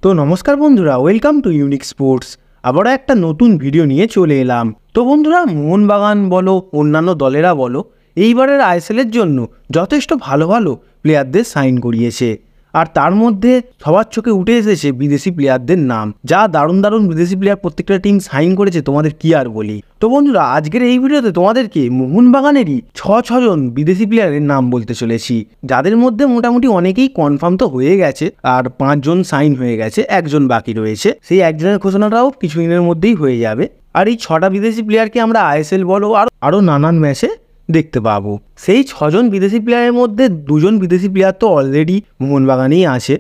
তো নমস্কার বন্ধুরা, ওয়েলকাম টু ইউনিক স্পোর্টস। আবারও একটা নতুন ভিডিও নিয়ে চলে এলাম। তো বন্ধুরা, মোহনবাগান বলো অন্যান্য দলেরা বলো এইবারের আইএসএলের জন্য যথেষ্ট ভালো ভালো প্লেয়ারদের সাইন করিয়েছে। আর তার মধ্যে সবার চোখে উঠে এসেছে বিদেশি প্লেয়ারদের নাম। যা দারুণ দারুণ বিদেশি প্লেয়ার প্রত্যেকটা টিম সাইন করেছে, তোমাদের কি আর বলি। তো বন্ধুরা, আজকের এই ভিডিওতে তোমাদেরকে মোহনবাগানেরই ছজন বিদেশি প্লেয়ারের নাম বলতে চলেছি, যাদের মধ্যে মোটামুটি অনেকেই কনফার্ম তো হয়ে গেছে, আর 5 জন সাইন হয়ে গেছে, একজন বাকি রয়েছে। সেই একজনের ঘোষণাটাও কিছুদিনের মধ্যেই হয়ে যাবে। আর এই 6টা বিদেশি প্লেয়ারকে আমরা আইএসএল বলো আরও নানান ম্যাচে দেখতে পাবো। সেই 6জন বিদেশি প্লেয়ারের মধ্যে 2জন বিদেশি প্লেয়ার তো অলরেডি মোহনবাগানেই আছে,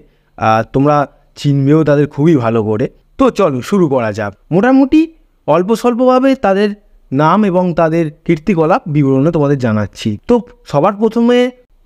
তোমরা চিনবেও তাদের খুবই ভালো করে। তো চলো শুরু করা যাক। মোটামুটি অল্প স্বল্পভাবে তাদের নাম এবং তাদের কীর্তিকলাপ বিবরণে তোমাদের জানাচ্ছি। তো সবার প্রথমে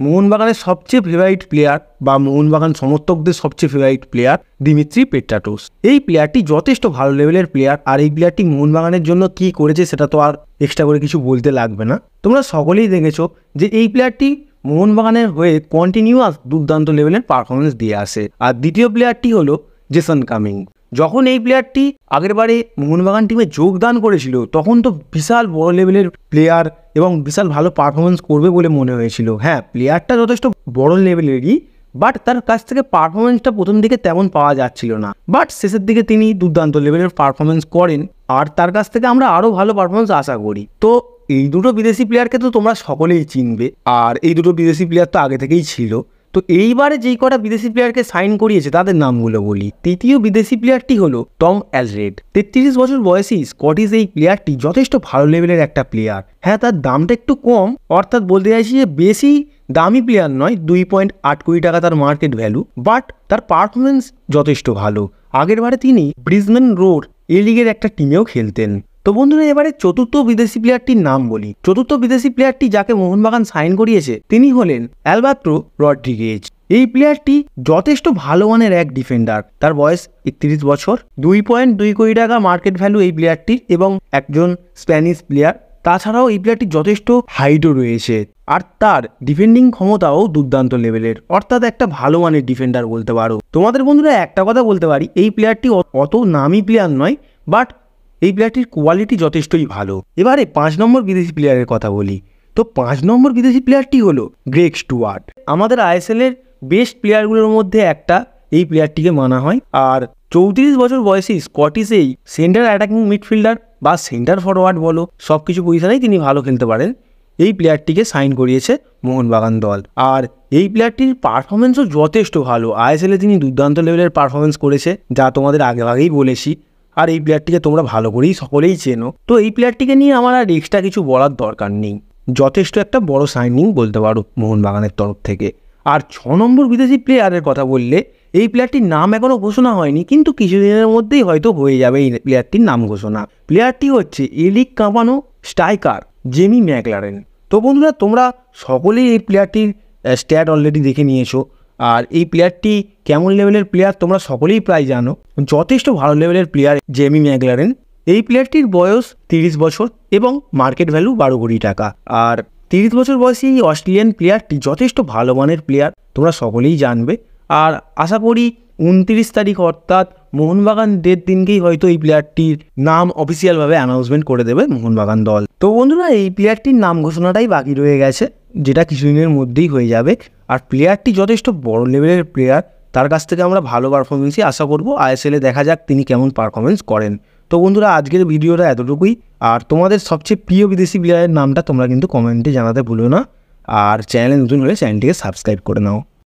মোহনবাগানের সবচেয়ে ফেভারিট প্লেয়ার বা মোহনবাগান সমর্থকদের সবচেয়ে ফেভারিট প্লেয়ার দিমিত্রি পেট্রাটোস। এই প্লেয়ারটি যথেষ্ট ভালো লেভেলের প্লেয়ার, আর এই প্লেয়ারটি মোহনবাগানের জন্য কি করেছে সেটা তো আর এক্সট্রা করে কিছু বলতে লাগবে না। তোমরা সকলেই দেখেছো যে এই প্লেয়ারটি মোহনবাগানের হয়ে কন্টিনিউয়াস দুর্দান্ত লেভেলের পারফরমেন্স দিয়ে আসে। আর দ্বিতীয় প্লেয়ারটি হলো জেসন কামিং। যখন এই প্লেয়ারটি আগেরবারে মোহনবাগান টিমে যোগদান করেছিল, তখন তো বিশাল বড় লেভেলের প্লেয়ার এবং বিশাল ভালো পারফরমেন্স করবে বলে মনে হয়েছিল। হ্যাঁ, প্লেয়ারটা যথেষ্ট বড় লেভেলেরই, বাট তার কাছ থেকে পারফরমেন্সটা প্রথম দিকে তেমন পাওয়া যাচ্ছিল না। বাট শেষের দিকে তিনি দুর্দান্ত লেভেলের পারফরমেন্স করেন, আর তার কাছ থেকে আমরা আরও ভালো পারফরমেন্স আশা করি। তো এই দুটো বিদেশি প্লেয়ারকে তো তোমরা সকলেই চিনবে, আর এই দুটো বিদেশি প্লেয়ার তো আগে থেকেই ছিল। তো এইবারে যেই কটা বিদেশি প্লেয়ারকে সাইন করিয়েছে তাদের নামগুলো বলি। তৃতীয় বিদেশি প্লেয়ারটি হলো টম অ্যালরেড। 33 বছর বয়সী স্কটিশ এই প্লেয়ারটি যথেষ্ট ভালো লেভেলের একটা প্লেয়ার। হ্যাঁ, তার দামটা একটু কম, অর্থাৎ বলতে চাইছি যে বেশি দামি প্লেয়ার নয়, 2.8 কোটি টাকা তার মার্কেট ভ্যালু, বাট তার পারফরমেন্স যথেষ্ট ভালো। আগেরবারে তিনি ব্রিসবেন রোড এ লিগের একটা টিমেও খেলতেন। তো বন্ধুরা, এবারে চতুর্থ বিদেশি প্লেয়ারটির নাম বলি। চতুর্থ বিদেশি প্লেয়ারটি যাকে মোহনবাগান সাইন করিয়েছে তিনি হলেন অ্যালবার্টো রড্রিগেজ। এই প্লেয়ারটি যথেষ্ট ভালো মানের এক ডিফেন্ডার। তার বয়স 31 বছর, 2.2 কোটি টাকা মার্কেট ভ্যালু এই প্লেয়ারটির, এবং একজন স্প্যানিশ প্লেয়ার। তাছাড়াও এই প্লেয়ারটি যথেষ্ট হাইটও রয়েছে, আর তার ডিফেন্ডিং ক্ষমতাও দুর্দান্ত লেভেলের, অর্থাৎ একটা ভালো মানের ডিফেন্ডার বলতে পারো। তোমাদের বন্ধুরা একটা কথা বলতে পারি, এই প্লেয়ারটি অত নামি প্লেয়ার নয়, বাট এই প্লেয়ারটির কোয়ালিটি যথেষ্টই ভালো। এবারে 5 নম্বর বিদেশি প্লেয়ারের কথা বলি। তো 5 নম্বর বিদেশি প্লেয়ারটি হলো গ্রেগ স্টুয়ার্ট। আমাদের আইএসএলের বেস্ট প্লেয়ারগুলোর মধ্যে একটা এই প্লেয়ারটিকে মানা হয়। আর 34 বছর বয়সী স্কটিশ এই সেন্টার অ্যাটাকিং মিডফিল্ডার বা সেন্টার ফরওয়ার্ড বলো, সব কিছু পজিশনেই তিনি ভালো খেলতে পারেন। এই প্লেয়ারটিকে সাইন করিয়েছে মোহনবাগান দল, আর এই প্লেয়ারটির পারফরমেন্সও যথেষ্ট ভালো। আইএসএলে তিনি দুর্দান্ত লেভেলের পারফরমেন্স করেছে, যা তোমাদের আগেই বলেছি। আর এই প্লেয়ারটিকে তোমরা ভালো করেই সকলেই চেনো। তো এই প্লেয়ারটিকে নিয়ে আমার আর এক্সট্রা কিছু বলার দরকার নেই, যথেষ্ট একটা বড় সাইনিং বলতে পারো মোহনবাগানের তরফ থেকে। আর 6 নম্বর বিদেশি প্লেয়ারের কথা বললে, এই প্লেয়ারটির নাম এখনও ঘোষণা হয়নি, কিন্তু কিছুদিনের মধ্যেই হয়তো হয়ে যাবে এই প্লেয়ারটির নাম ঘোষণা। প্লেয়ারটি হচ্ছে এলিক কাঁপানো স্ট্রাইকার জেমি ম্যাকলারেন। তো বন্ধুরা, তোমরা সকলেই এই প্লেয়ারটির স্ট্যাট অলরেডি দেখে নিয়েছো, আর এই প্লেয়ারটি কেমন লেভেলের প্লেয়ার তোমরা সকলেই প্রায় জানো। যথেষ্ট ভালো লেভেলের প্লেয়ার জেমি ম্যাকলারেন। এই প্লেয়ারটির বয়স 30 বছর এবং মার্কেট ভ্যালু 12 কোটি টাকা। আর 30 বছর বয়সী এই অস্ট্রেলিয়ান প্লেয়ারটি যথেষ্ট ভালো মানের প্লেয়ার, তোমরা সকলেই জানবে। আর আশা করি 29 তারিখ অর্থাৎ মোহনবাগান ডের দিনকেই হয়তো এই প্লেয়ারটির নাম অফিসিয়ালভাবে অ্যানাউন্সমেন্ট করে দেবে মোহনবাগান দল। তো বন্ধুরা, এই প্লেয়ারটির নাম ঘোষণাটাই বাকি রয়ে গেছে, যেটা কিছুদিনের মধ্যেই হয়ে যাবে। আর প্লেয়ারটি যথেষ্ট বড় লেভেলের প্লেয়ার, তার কাছ থেকে আমরা ভালো পারফরমেন্সই আশা করবো। আইএসএলে দেখা যাক তিনি কেমন পারফরমেন্স করেন। তো বন্ধুরা, আজকের ভিডিওটা এতটুকুই। আর তোমাদের সবচেয়ে প্রিয় বিদেশি প্লেয়ারের নামটা তোমরা কিন্তু কমেন্টে জানাতে ভুলো না। আর চ্যানেলে নতুন হলে চ্যানেলটিকে সাবস্ক্রাইব করে নাও।